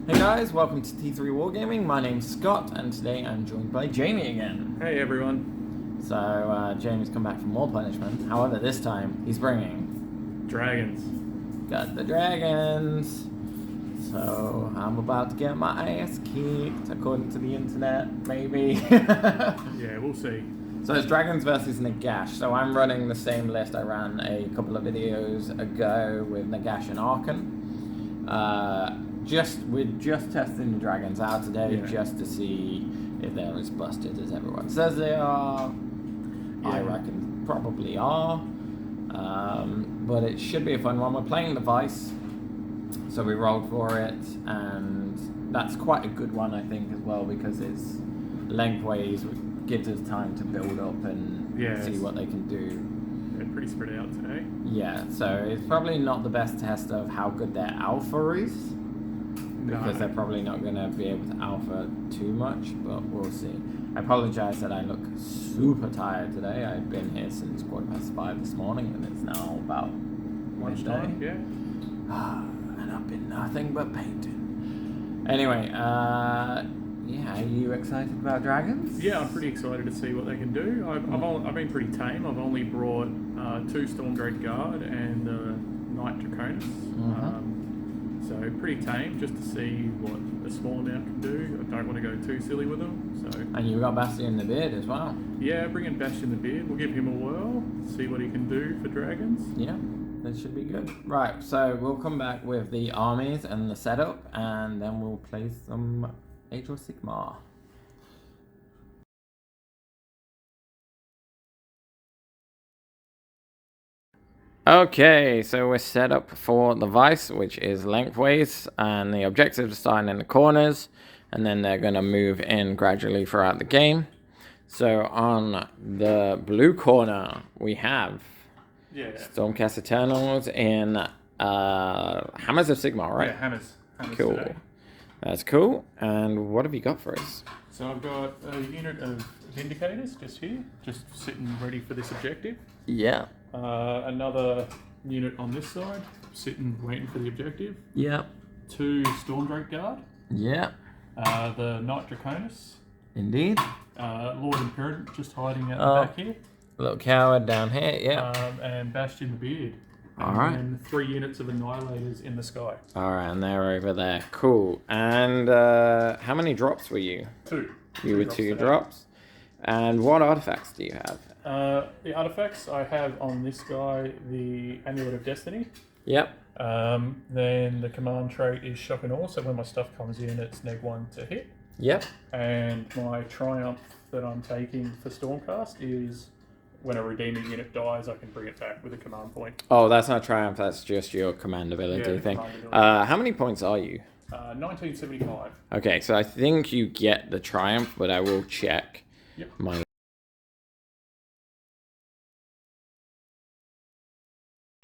Hey guys, welcome to T3 Wargaming. My name's Scott, and today I'm joined by Jamie again. Hey everyone. So, Jamie's come back for more punishment. However, this time he's bringing Dragons. got the dragons. So, I'm about to get my ass kicked, according to the internet, maybe. Yeah, we'll see. So it's Dragons versus Nagash. So I'm running the same list I ran a couple of videos ago with Nagash and Arkan. We're just testing the dragons out today, just to see if they're as busted as everyone says they are. Yeah. I reckon probably are. But it should be a fun one. We're playing the Vice, so we rolled for it, and that's quite a good one, I think, as well, because it's lengthways, gives us time to build up and see what they can do. They're pretty spread out today. Yeah, so it's probably not the best test of how good their alpha is, because they're probably not going to be able to alpha too much, but we'll see. I apologize that I look super tired today. I've been here since 5:15 this morning, and it's now about Lunchtime, midday. And I've been nothing but painting. Anyway, are you excited about dragons? Yeah, I'm pretty excited to see what they can do. I've been pretty tame. I've only brought 2 Stormcast Guard and Knight Draconis. So pretty tame, just to see what a small amount can do. I don't want to go too silly with them. So. And you've got Bastion the Beard as well. Yeah, bring in Bastion the Beard. We'll give him a whirl, see what he can do for dragons. Yeah, that should be good. Right, so we'll come back with the armies and the setup, and then we'll play some Age of Sigmar. Okay, so we're set up for the Vice, which is lengthways, and the objectives are starting in the corners, and then they're going to move in gradually throughout the game. So on the blue corner, we have Stormcast Eternals in Hammers of Sigmar, right? Yeah, Hammers cool. Today. That's cool. And what have you got for us? So I've got a unit of Vindicators just here, just sitting ready for this objective. Yeah. Another unit on this side, sitting waiting for the objective. Yeah. 2 Stormcast Guard. Yeah. The Knight Draconis. Indeed. Lord Imperator just hiding out the back here. Little coward down here, yeah. And Bastion the Beard. Alright. And 3 units of Annihilators in the sky. Alright, and they're over there. Cool. And how many drops were you? 2. You were 2 drops. And what artifacts do you have? The artifacts I have on this guy, the Amulet of Destiny. Yep. Then the command trait is Shock and Awe, so when my stuff comes in, it's -1 to hit. Yep. And my triumph that I'm taking for Stormcast is when a redeeming unit dies, I can bring it back with a command point. Oh, that's not triumph, that's just your command ability thing. How many points are you? 1975. Okay, so I think you get the triumph, but I will check my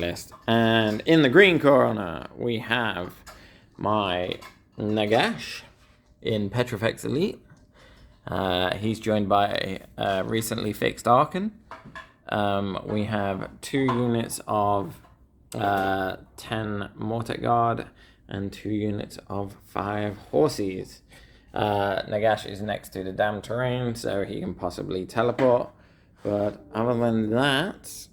list. And in the green corner, we have my Nagash in Petrifex Elite. He's joined by a recently fixed Arkan. We have 2 units of 10 Mortek Guard and 2 units of 5 Horses. Nagash is next to the damn terrain, so he can possibly teleport. But other than that,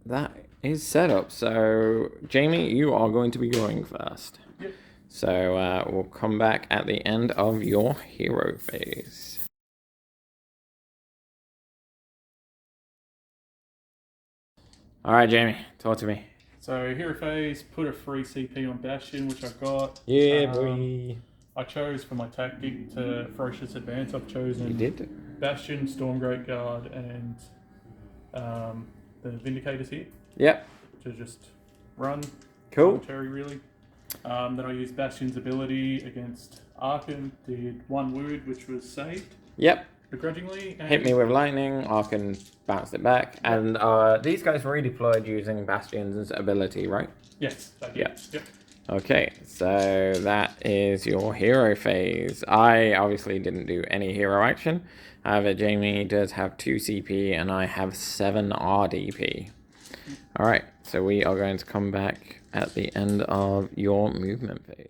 that is set up. So, Jamie, you are going to be going first. Yep. So, we'll come back at the end of your hero phase. Alright, Jamie, talk to me. So, hero phase, put a free CP on Bastion, which I've got. Yeah, boy. I chose for my tactic to Ferocious Advance. I've chosen Bastion, Stormcast Guard, and the Vindicators here. Yep. To just run. Cool. Cherry, really. Then I used Bastion's ability against Arkan, did 1 wound, which was saved. Yep. Begrudgingly. And hit me with lightning, Arkan bounced it back. And these guys redeployed using Bastion's ability, right? Yes. Yep. Okay, so that is your hero phase. I obviously didn't do any hero action. However, Jamie does have 2 CP and I have 7 RDP. Alright, so we are going to come back at the end of your movement phase.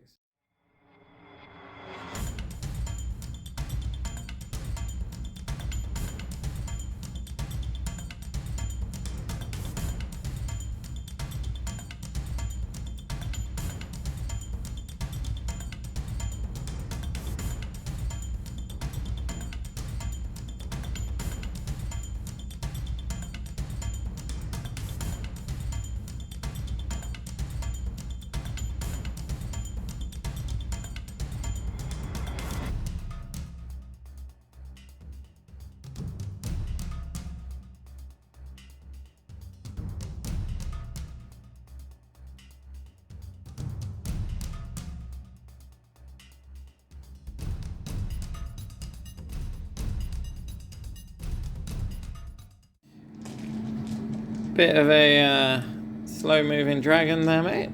Bit of a slow-moving dragon there, mate.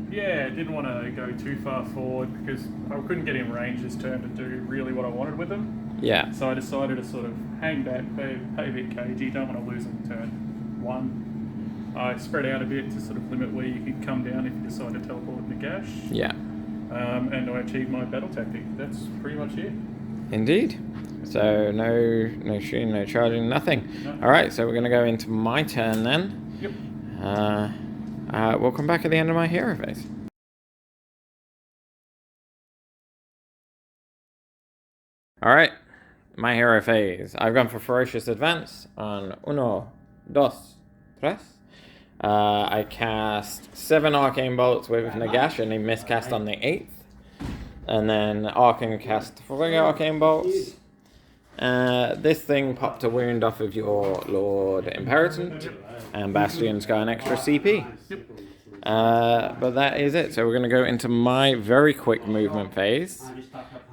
Yeah, didn't want to go too far forward because I couldn't get in range this turn to do really what I wanted with them. Yeah. So I decided to sort of hang back, play a bit cagey, don't want to lose them turn 1. I spread out a bit to sort of limit where you could come down if you decide to teleport Nagash. Yeah. And I achieved my battle tactic. That's pretty much it. Indeed. So no shooting, no charging, nothing. No. All right, so we're going to go into my turn then. Yep. We'll come back at the end of my hero phase. All right, my hero phase. I've gone for Ferocious Advance on 1, 2, 3. I cast 7 Arcane Bolts with Nagash and he miscast on the 8th. And then Arcane cast 3 Arcane Bolts. This thing popped a wound off of your Lord Imperatant, and Bastion's got an extra CP. But that is it. So we're going to go into my very quick movement phase.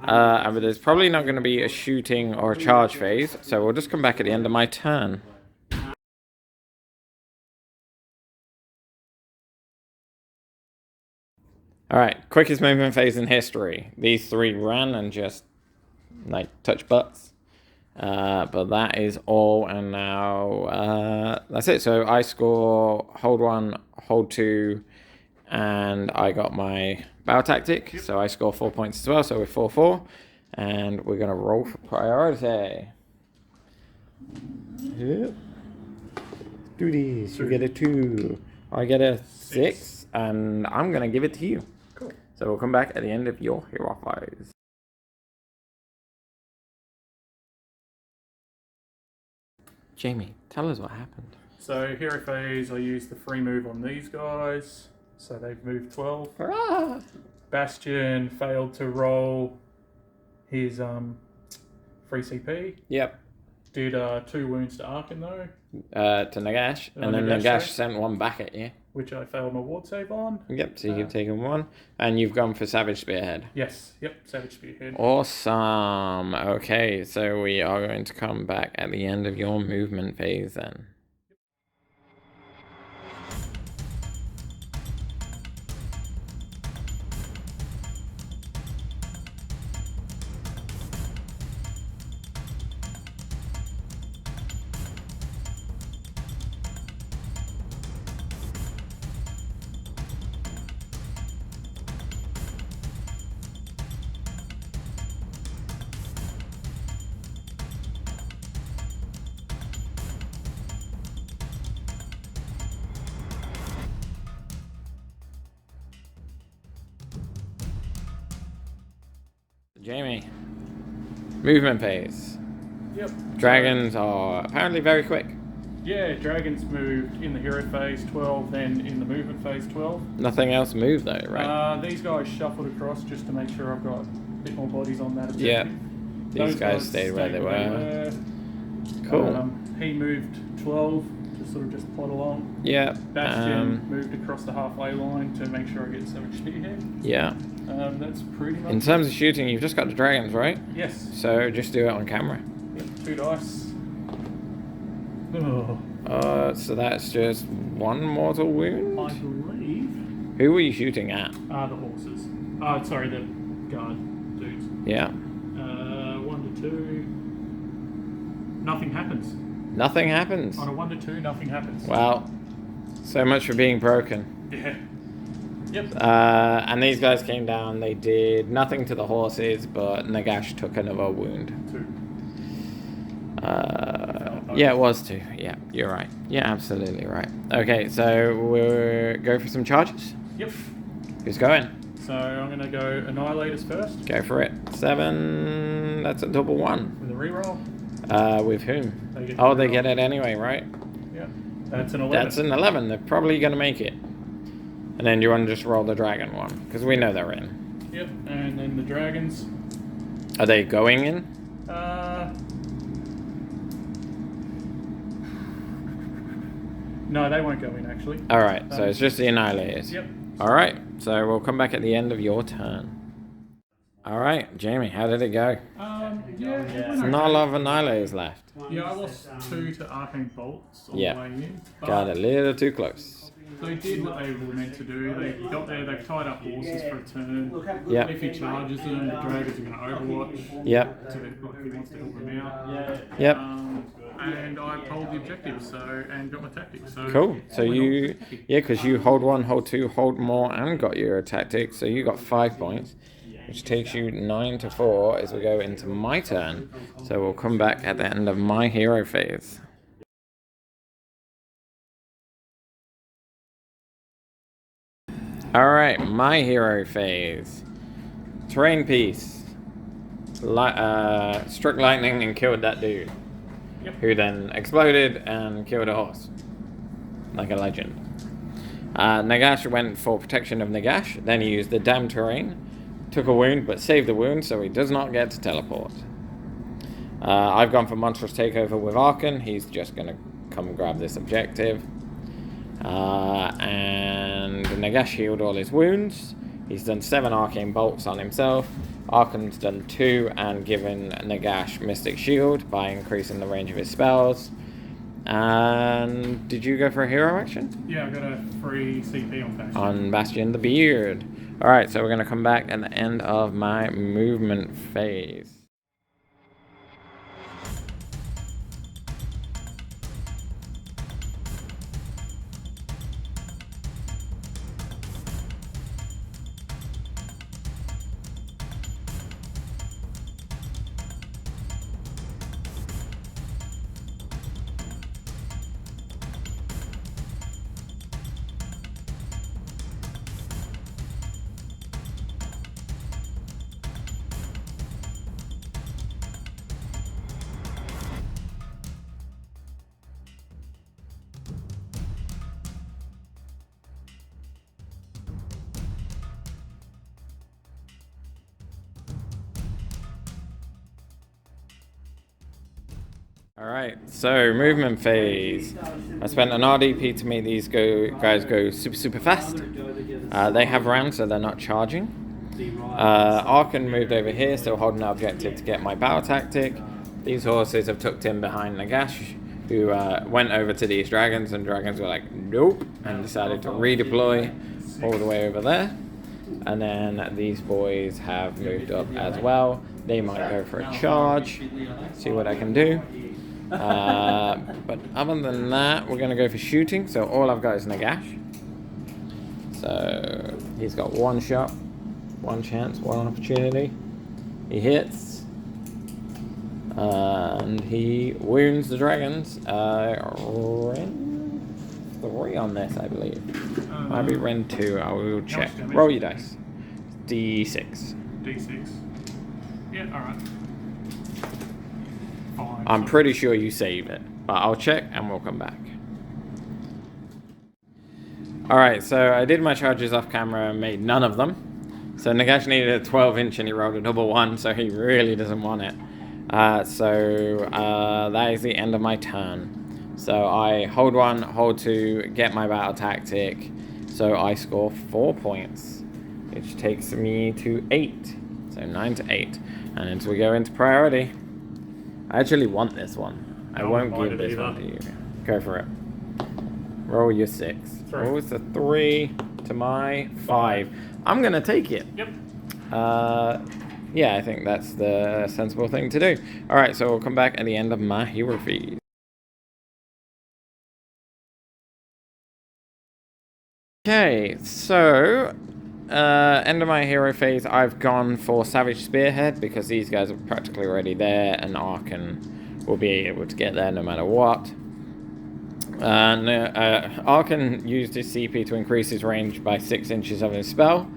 But there's probably not going to be a shooting or a charge phase, so we'll just come back at the end of my turn. Alright, quickest movement phase in history. These 3 ran and just, touch butts. But that is all, and now that's it. So I score hold 1, hold 2, and I got my battle tactic. So I score 4 points as well, so we're 4-4. And we're going to roll for priority. Yep. Do these. You get a 2. I get a 6, and I'm going to give it to you. Cool. So we'll come back at the end of your hero phase. Jamie, tell us what happened. So hero phase, I used the free move on these guys. So they've moved 12. Hurrah! Bastion failed to roll his free CP. Yep. Did 2 wounds to Arkin though. To Nagash. And then Nagash sent 1 back at you. Which I failed my ward save on. Yep, so you've taken 1. And you've gone for Savage Spearhead. Yes, yep, Savage Spearhead. Awesome. Okay, so we are going to come back at the end of your movement phase then. Jamie, movement phase. Yep. Dragons are apparently very quick. Yeah, dragons moved in the hero phase 12, then in the movement phase 12. Nothing else moved though, right? These guys shuffled across just to make sure I've got a bit more bodies on that objective. Yeah. These Those guys stayed where they were. Cool. He moved 12 to sort of just plod along. Yeah. Bastion moved across the halfway line to make sure I get Savage Spearhead. Yeah. That's pretty much In terms of shooting, you've just got the dragons, right? Yes. So just do it on camera. Yep, 2 dice. So that's just 1 mortal wound? I believe. Who were you shooting at? The horses. Sorry, the guard dudes. Yeah. 1 to 2. Nothing happens. Nothing happens. On a 1 to 2, nothing happens. Well, so much for being broken. Yeah. Yep. And these guys came down. They did nothing to the horses, but Nagash took another wound. 2. Yeah, it was 2. Yeah, you're right. Yeah, absolutely right. Okay, so we'll go for some charges. Yep. Who's going? So I'm going to go Annihilators first. Go for it. 7. That's a double 1. With a reroll. With whom? They get it anyway, right? Yeah. That's an 11. That's an 11. They're probably going to make it. And then you want to just roll the dragon one, because we know they're in. Yep. And then the dragons. Are they going in? No, they won't go in, actually. All right, so it's just the Annihilators. Yep. All right, so we'll come back at the end of your turn. All right, Jamie, how did it go? Yeah. There's not a lot of Annihilators left. Yeah, I lost 2 to Arcane Bolts on Yeah. the way in. Got a little too close. They did what they were meant to do. They got there, they've tied up horses for a turn. Yep. If he charges them, the dragons are going to overwatch. Yep. So if he wants to help them out. Yep. And I pulled the objective, and got my tactics. So Cool. So all in all, you, because you hold 1, hold 2, hold more, and got your tactics. So you got 5 points, which takes you 9 to 4 as we go into my turn. So we'll come back at the end of my hero phase. All right, my hero phase. Terrain piece. Struck lightning and killed that dude. Yep. Who then exploded and killed a horse. Like a legend. Nagash went for protection of Nagash. Then he used the damn terrain. Took a wound, but saved the wound, so he does not get to teleport. I've gone for monstrous takeover with Arkan. He's just going to come grab this objective. And Nagash healed all his wounds. He's done 7 arcane bolts on himself. Arkan's done 2 and given Nagash Mystic Shield by increasing the range of his spells. And did you go for a hero action? Yeah, I got a free CP on Bastion. On Bastion the Beard. Alright, so we're going to come back at the end of my movement phase. Alright, so movement phase. I spent an RDP to make these guys go super fast. They have rounds, so they're not charging. Arkan moved over here, still holding the objective to get my battle tactic. These horses have tucked in behind Nagash, who went over to these dragons, and dragons were like, nope, and decided to redeploy all the way over there. And then these boys have moved up as well. They might go for a charge, see what I can do. But other than that, we're going to go for shooting. So all I've got is Nagash. So he's got 1 shot, 1 chance, 1 opportunity. He hits. And he wounds the dragons. Ren 3 on this, I believe. Might be Ren 2. I will check. Roll your dice. D6. D6. Yeah, alright. I'm pretty sure you save it, but I'll check and we'll come back. Alright, so I did my charges off camera and made none of them. So Nagash needed a 12-inch and he rolled a double 1, so he really doesn't want it. That is the end of my turn. So I hold 1, hold 2, get my battle tactic. So I score 4 points, which takes me to 8. So 9 to 8. And as we go into priority, I actually want this one. I won't give this one to you. Go for it. Roll your 6. What was the 3 to my 5? I'm going to take it. Yep. Yeah, I think that's the sensible thing to do. Alright, so we'll come back at the end of my hero feed. Okay, so end of my hero phase, I've gone for Savage Spearhead because these guys are practically already there, and Arkan will be able to get there no matter what. And Arkan used his CP to increase his range by 6 inches of his spell.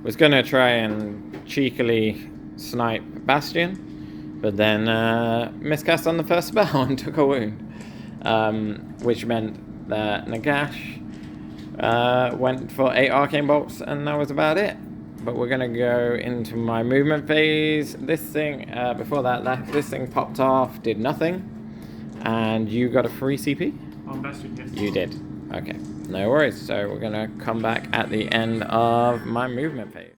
Was going to try and cheekily snipe Bastion, but then miscast on the first spell and took a wound. Which meant that Nagash went for 8 arcane bolts, and that was about it. But we're gonna go into my movement phase. This thing, before that, this thing popped off, did nothing, and you got a free CP? On Bastion, yes. You did. Okay, no worries. So we're gonna come back at the end of my movement phase.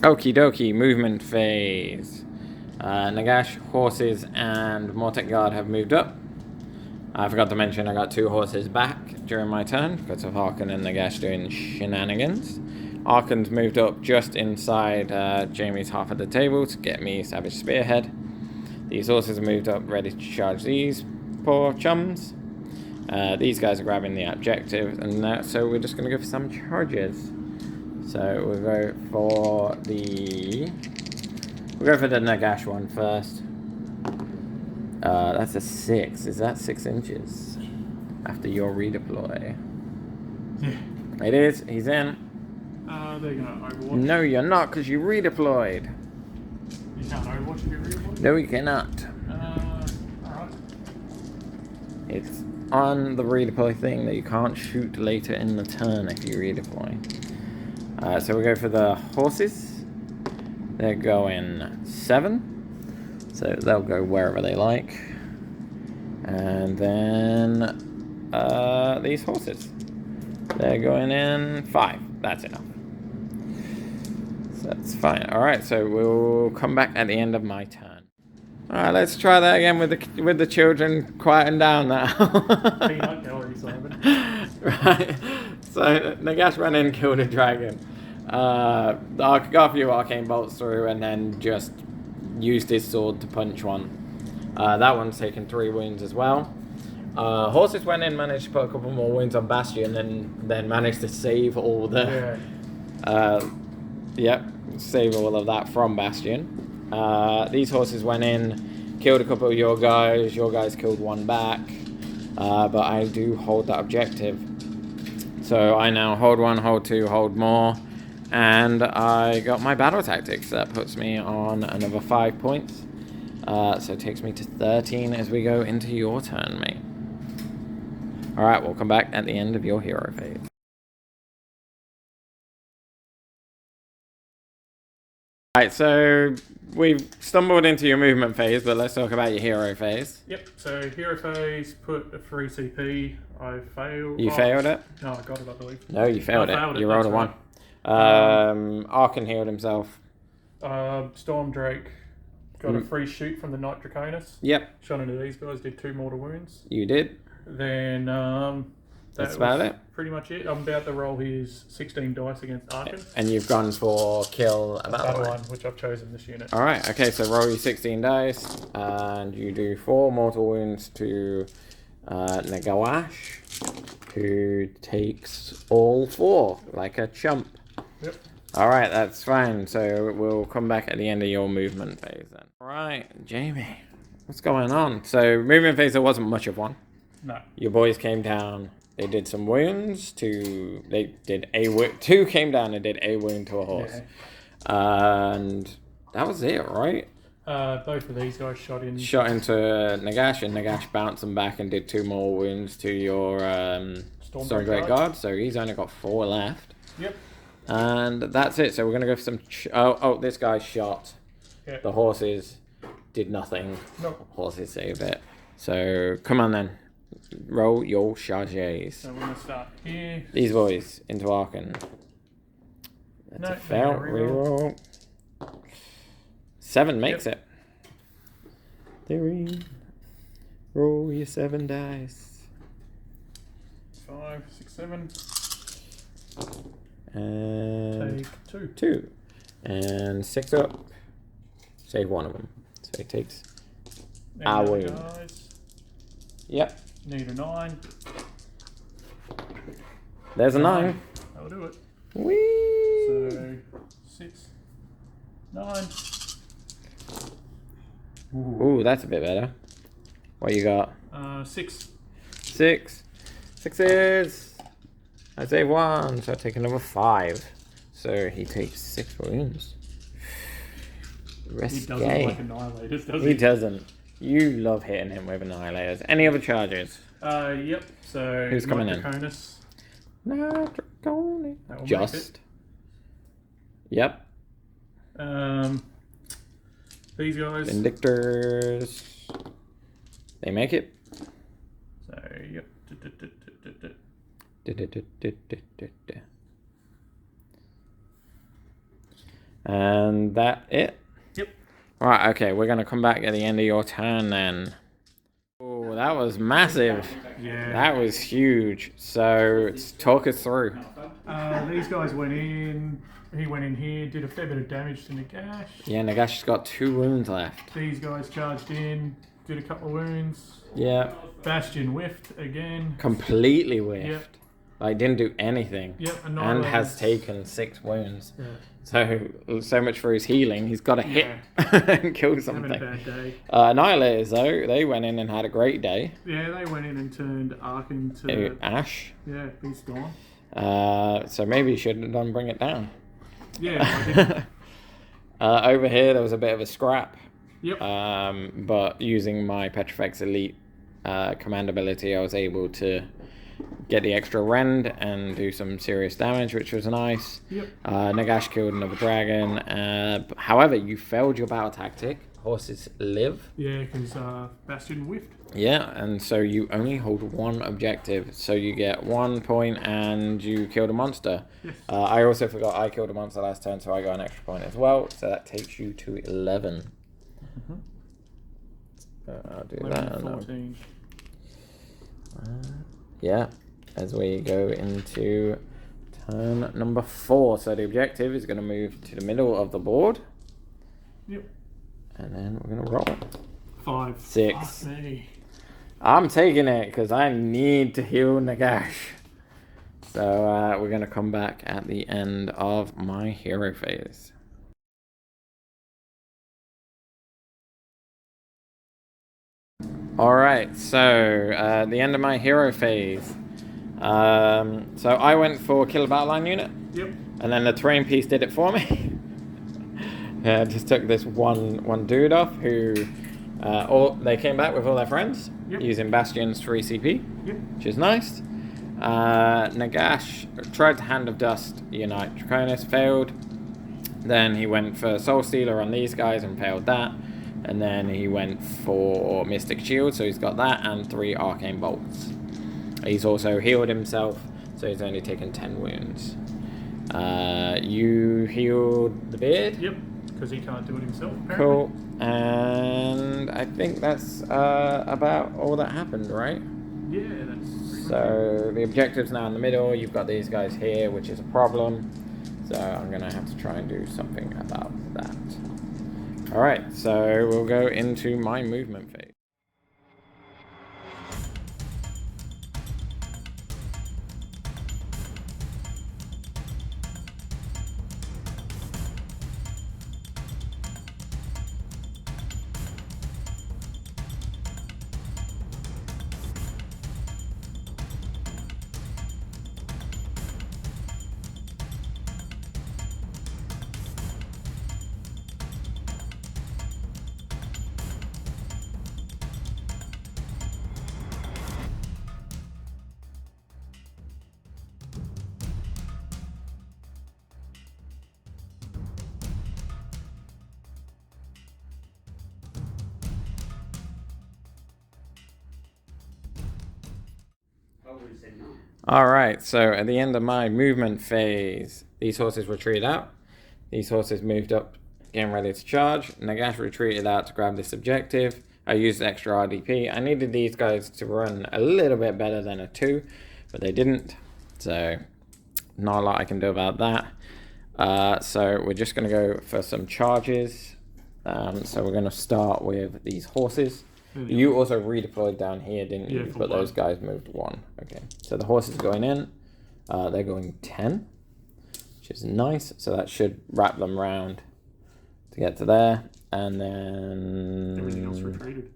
Okie dokie, movement phase. Nagash, horses, and Mortek Guard have moved up. I forgot to mention I got 2 horses back during my turn because of Arkan and Nagash doing shenanigans. Arkan's moved up just inside Jamie's half of the table to get me Savage Spearhead. These horses have moved up ready to charge these poor chums. These guys are grabbing the objective, and so we're just going to go for some charges. So we'll go for the Nagash one first. That's a 6. Is that 6 inches? After your redeploy. Yeah. It is. He's in. They're gonna Overwatch. No, you're not, because you redeployed. You can't Overwatch if you redeploy? No, you cannot. Alright. It's on the redeploy thing that you can't shoot later in the turn if you redeploy. So we go for the horses. They're going 7. So they'll go wherever they like. And then these horses. They're going in 5. That's enough. So that's fine. Alright, so we'll come back at the end of my turn. Alright, let's try that again with the children quieting down now. Peanut gallery, Simon. Right. So Nagash ran in, killed a dragon. Got a few arcane bolts through, and then just used his sword to punch one. That one's taken 3 wounds as well. Horses went in, managed to put a couple more wounds on Bastion, and then managed to save all the... Yeah. Save all of that from Bastion. These horses went in, killed a couple of your guys killed one back, but I do hold that objective. So I now hold 1, hold 2, hold more, and I got my battle tactics. That puts me on another 5 points. So it takes me to 13 as we go into your turn, mate. Alright, we'll come back at the end of your hero phase. Alright, so we've stumbled into your movement phase, but let's talk about your hero phase. Yep, so hero phase, put a free CP. I failed. You failed it? No, I got it, I believe. No, you failed I failed it. You rolled a 1. Right. Arkan healed himself. Storm Drake got a free shoot from the Knight Draconis. Yep. Shot into these guys, did 2 mortal wounds. You did. Then that's about it. Pretty much it. I'm about to roll his 16 dice against Arkan. And you've gone for kill a battle line, which I've chosen this unit. Alright, okay, so roll your 16 dice, and you do 4 mortal wounds to Nagash, who takes all 4, like a chump. Yep. Alright, that's fine, so we'll come back at the end of your movement phase then. Alright, Jamie, what's going on? So, movement phase, there wasn't much of one. No. Your boys came down, they did some wounds to... They did a wound... 2 came down and did a wound to a horse. Yeah. And that was it, right? Both of these guys shot in. Shot into Nagash, and Nagash bounced them back and did 2 more wounds to your Stormcast guard. So he's only got 4 left. Yep. And that's it. So we're gonna go for some. This guy shot. Yep. The horses did nothing. Nope. Horses saved it. So come on then, roll your charges. So we're gonna start here. These boys into Arkan. That's a fail. Reroll. 7 makes it. 3. Roll your 7 dice. 5, 6, 7. And take 2. And 6 up. Save one of them. So he takes a wound. Guys. Yep. Need a 9. There's a 9. That'll do it. Whee! So 6, 9. Ooh, that's a bit better. What you got? 6. 6. 6s. I save 1, so I take another 5. So he takes 6 wounds. He doesn't like annihilators, does he? He doesn't. You love hitting him with annihilators. Any other charges? Yep. So who's coming in? Draconis. Draconis. That will Just. make it. Yep. These guys. Vindictors. They make it. So yep. And that it? Yep. Right, okay, we're gonna come back at the end of your turn then. Oh, that was massive. Yeah. That was huge. So talk us through. These guys went in. He went in here, did a fair bit of damage to Nagash. Yeah, Nagash's got 2 wounds left. These guys charged in, did a couple of wounds. Yeah. Bastion whiffed again. Completely whiffed. Yep. Like, didn't do anything. Yep. And has taken 6 wounds. Yeah. So much for his healing. He's got to hit and kill something. Having a bad day. Annihilators, though, they went in and had a great day. Yeah, they went in and turned Arkan to... Ash. Yeah, he's gone. So maybe you should have done Bring It Down. Yeah, I did. Over here, there was a bit of a scrap. Yep. But using my Petrifex Elite command ability, I was able to get the extra rend and do some serious damage, which was nice. Yep. Nagash killed another dragon. However, you failed your battle tactic. Horses live. Yeah, because Bastion whiffed. Yeah, and so you only hold 1 objective. So you get 1 point and you killed a monster. Yes. I also forgot I killed a monster last turn, so I got an extra point as well. So that takes you to 11. I'll do 11, that. 14. Yeah, as we go into turn number 4. So the objective is going to move to the middle of the board. Yep. And then we're going to roll. 5. 6. Fuck me. I'm taking it because I need to heal Nagash. So we're going to come back at the end of my hero phase. Alright, so the end of my hero phase. So I went for kill a battle line unit. Yep. And then the terrain piece did it for me. Just took this one dude off who they came back with all their friends. Yep. Using Bastion's 3 CP. Yep. Which is nice. Nagash tried to Hand of Dust Unite Draconis, failed. Then he went for Soul Stealer on these guys and failed that. And then he went for Mystic Shield, so he's got that, and 3 Arcane Bolts. He's also healed himself, so he's only taken 10 wounds. You healed the beard? Yep, because he can't do it himself, apparently. Cool. And I think that's about all that happened, right? Yeah, that's pretty So the objective's now in the middle. You've got these guys here, which is a problem. So I'm going to have to try and do something about that. Alright, so we'll go into my movement phase. Alright, so at the end of my movement phase, these horses retreated out. These horses moved up, getting ready to charge. Nagash retreated out to grab this objective. I used extra RDP. I needed these guys to run a little bit better than a 2, but they didn't. So, not a lot I can do about that. So, we're just going to go for some charges. So, we're going to start with these horses. You also redeployed down here, didn't you? But those guys moved 1. Okay, so the horses are going in. They're going 10, which is nice. So that should wrap them round to get to there. And then everything else retreated.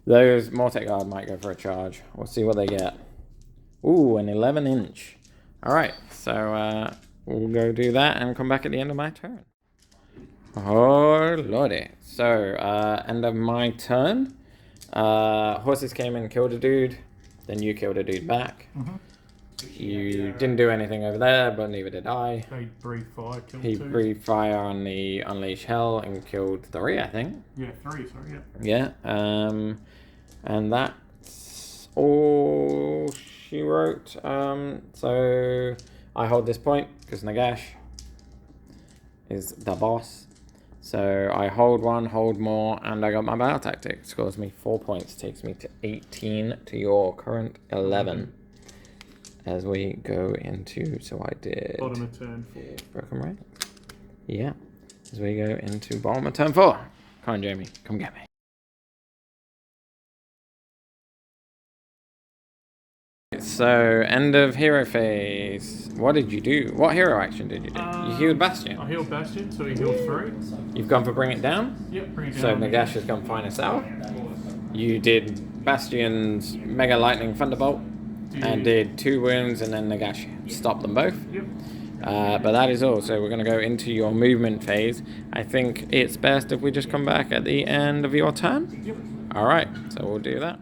Those Mortec Guard might go for a charge. We'll see what they get. Ooh, an 11-inch. All right, so we'll go do that and come back at the end of my turn. Oh, lordy. So, end of my turn. Horses came and killed a dude. Then you killed a dude back. You didn't do anything over there, but neither did I. They breathed fire, killed He 2. breathed fire on the Unleash Hell and killed 3, I think. Yeah, 3, sorry, yeah. Yeah, and that's all she wrote. So I hold this point because Nagash is the boss. So I hold 1, hold more, and I got my battle tactic. Scores me 4 points, takes me to 18 to your current 11. As we go into, so I did Bottom of turn 4. broken right. Yeah, as we go into bottom of turn 4. Come on, Jamie, come get me. So end of hero phase. What did you do? What hero action did you do? You healed Bastion. I healed Bastion, so he healed 3. You've gone for bring it down. Yep, bring it down. So Nagash has gone find us out. You did Bastion's Mega Lightning Thunderbolt and did 2 wounds, and then Nagash stopped them both. Yep. But that is all. So we're going to go into your movement phase. I think it's best if we just come back at the end of your turn. Yep. All right, so we'll do that.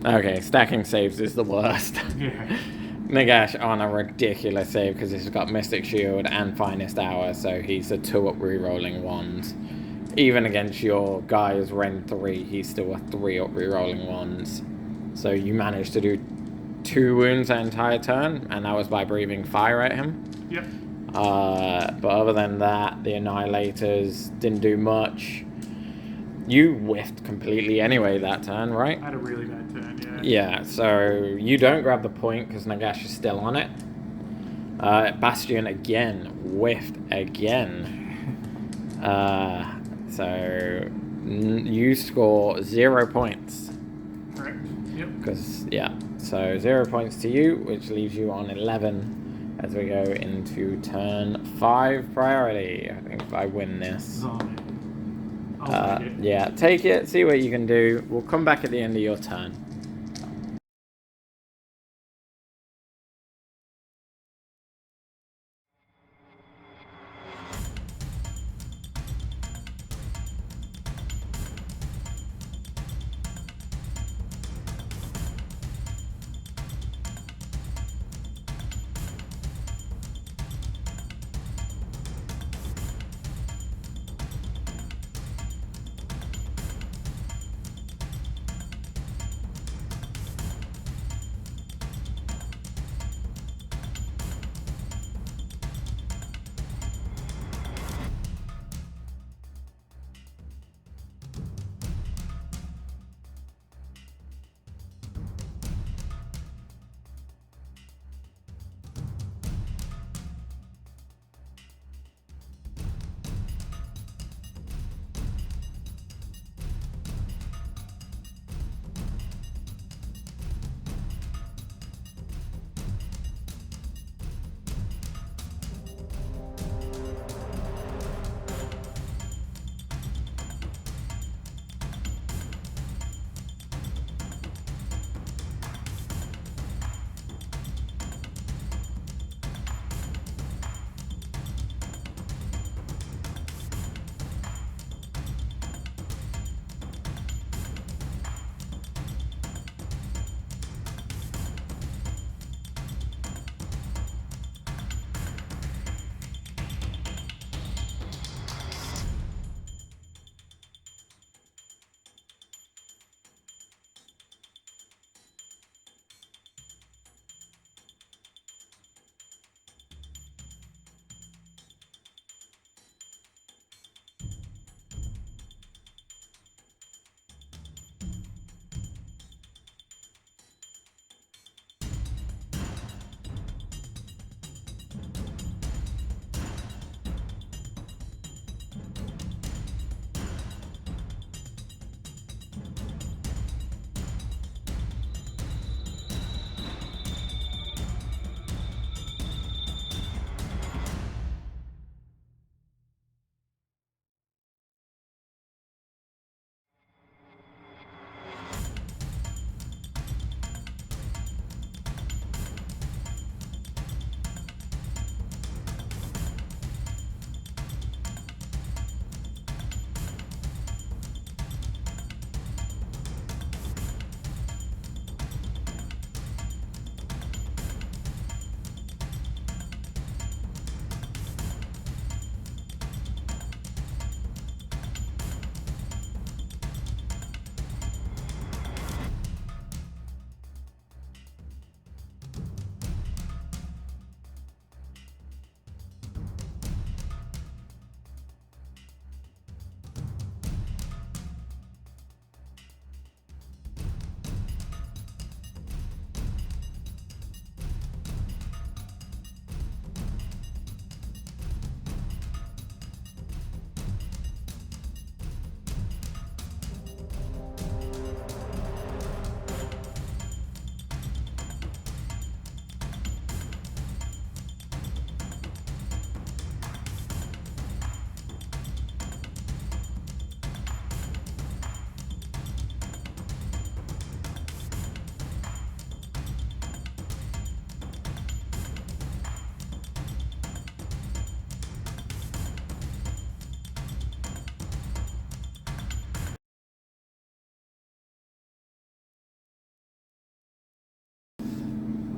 Okay, stacking saves is the worst. Yeah. Nagash on a ridiculous save because he's got Mystic Shield and Finest Hour, so he's a 2-up rerolling wands. Even against your guy's Ren 3, he's still a 3-up rerolling wands. So you managed to do 2 wounds that entire turn, and that was by breathing fire at him. Yep. But other than that, the Annihilators didn't do much. You whiffed completely anyway that turn, right? I had a really bad turn, yeah. Yeah, so you don't grab the point because Nagash is still on it. Bastion again, whiffed again. So you score 0 points. Correct. Yep. Because, yeah, so 0 points to you, which leaves you on 11 as we go into turn 5 priority. I think if I win this. Oh, I'll take it. Yeah, take it, see what you can do. We'll come back at the end of your turn.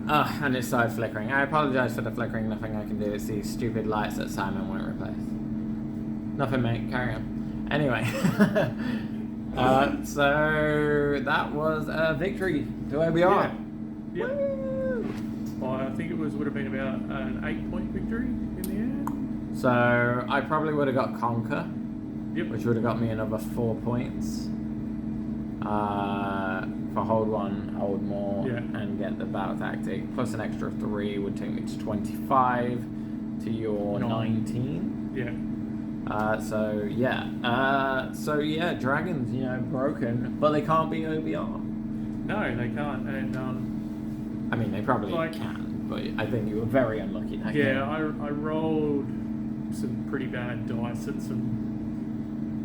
And it started flickering. I apologise for the flickering. Nothing I can do. It's these stupid lights that Simon won't replace. Nothing, mate. Carry on. Anyway. So that was a victory to OBR. Yeah. Woo! Well, I think it would have been about an 8-point victory in the end. So I probably would have got Conquer. Yep. Which would have got me another 4 points. For hold 1, hold more, and get the battle tactic. Plus an extra 3 would take me to 25, to your 19. Yeah. So yeah, dragons, broken, but they can't be OBR. No, they can't. And I mean, they probably can, but I think you were very unlucky that game. Yeah, I rolled some pretty bad dice at some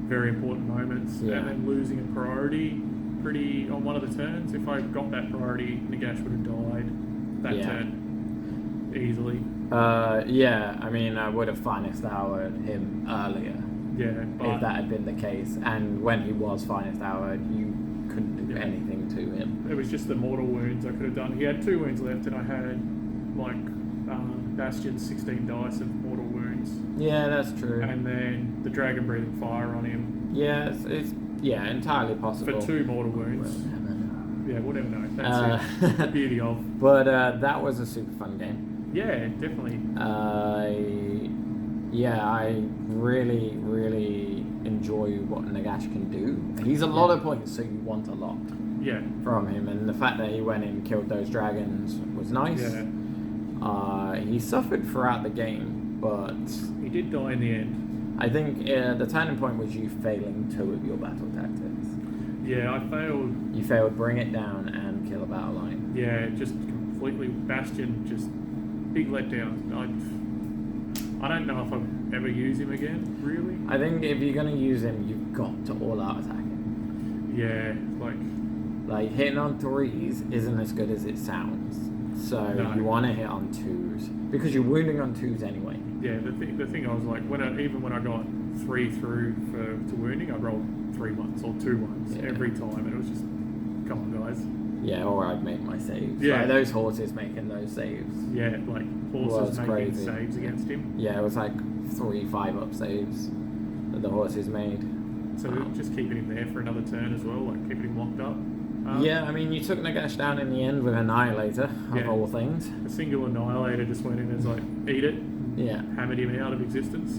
very important moments, and then losing a priority on one of the turns. If I got that priority, Nagash would have died that turn easily. I mean, I would have finest houred him earlier. Yeah, but if that had been the case, and when he was finest houred, you couldn't do anything to him. It was just the mortal wounds I could have done. He had 2 wounds left, and I had Bastion's 16 dice of mortal wounds. Yeah, that's true. And then the dragon breathing fire on him. Yeah, it's entirely possible. For 2 mortal wounds. Yeah, we'll never know. That's it. The beauty of. But that was a super fun game. Yeah, definitely. I really, really enjoy what Nagash can do. He's a lot of points, so you want a lot from him. And the fact that he went and killed those dragons was nice. Yeah. He suffered throughout the game, but he did die in the end. I think the turning point was you failing 2 of your battle tactics. Yeah, I failed. You failed bring it down and kill a battle line. Yeah, just completely. Bastion, just big letdown. I don't know if I'll ever use him again, really. I think if you're going to use him, you've got to all-out attack him. Yeah, Like, hitting on 3s isn't as good as it sounds. So you want to hit on 2s, because you're wounding on 2s anyway. Yeah, the thing I was like, when I got 3 through to wounding, I rolled 3 1s or 2 1s every time, and it was just, come on, guys. Yeah, or I'd make my saves. Yeah. Like those horses making those saves. Yeah, like horses making crazy. saves against him. Yeah, it was like 3 5-up saves that the horses made. So just keeping him there for another turn as well, like keeping him locked up. I mean, you took Nagash down in the end with Annihilator, of all things. A single Annihilator just went in and was like, eat it. Yeah. Hammered him out of existence.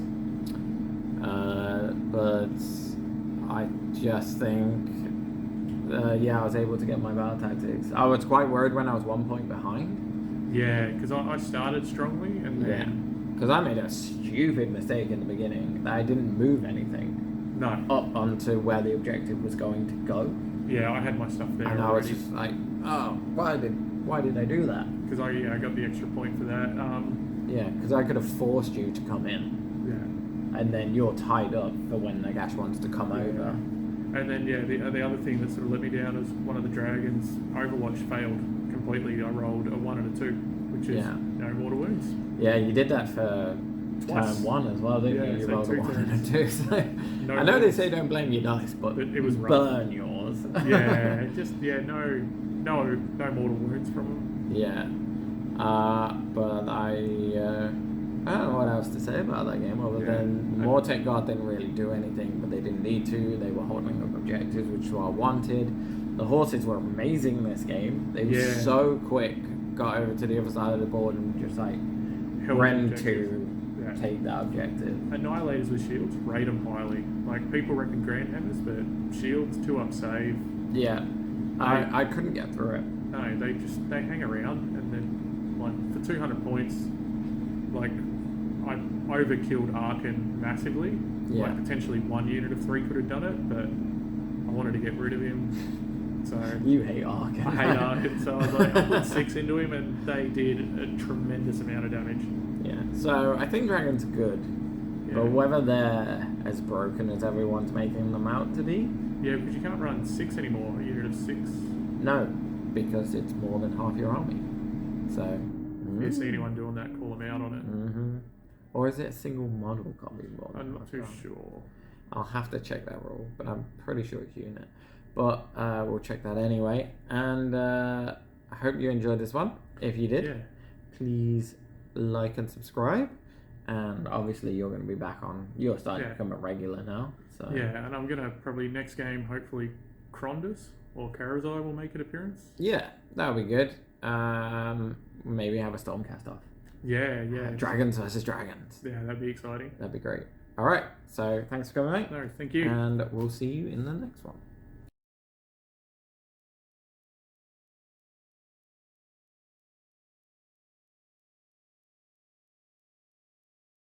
But I just think, I was able to get my battle tactics. I was quite worried when I was 1 point behind. Yeah, because I started strongly and then... Because I made a stupid mistake in the beginning. That I didn't move anything. No. Up onto where the objective was going to go. Yeah, I had my stuff there and already. I was just like, oh, why did I do that? Because I got the extra point for that. Because I could have forced you to come in. Yeah. And then you're tied up for when Nagash wants to come over. And then, the other thing that sort of let me down is one of the dragons, Overwatch, failed completely. I rolled a 1 and a 2, which is no mortal wounds. Yeah, you did that for turn 1 as well, didn't you? You rolled a 1 and a 2. So I know they say don't blame your dice, but it was burn yours. Yeah, just, no mortal wounds from them. Yeah. But I don't know what else to say about that game other than Mortek Guard didn't really do anything, but they didn't need to. They were holding up objectives, which were wanted. The horses were amazing in this game. They were so quick, got over to the other side of the board and just like ran to take that objective. Annihilators with shields, rate them highly. Like, people reckon Grand Hammers, but shields, 2-up save. Yeah. I couldn't get through it. No, they hang around, and then, like, for 200 points, like, I overkilled Arkan massively. Yeah. Like, potentially 1 unit of 3 could have done it, but I wanted to get rid of him. So you hate Arkan. I hate Arkan, so I was like, I put 6 into him, and they did a tremendous amount of damage. Yeah, so I think dragons are good, but whether they're as broken as everyone's making them out to be... Yeah, because you can't run 6 anymore, a unit of 6. No, because it's more than half your army. So... If you see anyone doing that, call them out on it. Mm-hmm. Or is it a single model can't be more than I'm not too sure. I'll have to check that rule, but I'm pretty sure it's unit. But we'll check that anyway. And I hope you enjoyed this one. If you did, Yeah. please like and subscribe. And obviously, you're going to be back on. You're starting to Yeah. become a regular now. So Yeah, and I'm gonna probably next game, hopefully, Krondus or Karazai will make an appearance. yeah, that'll be good. Maybe have a Stormcast off. Yeah, yeah. Dragons versus dragons. Yeah, that'd be exciting. That'd be great. All right. So thanks for coming, mate. No, thank you. And we'll see you in the next one.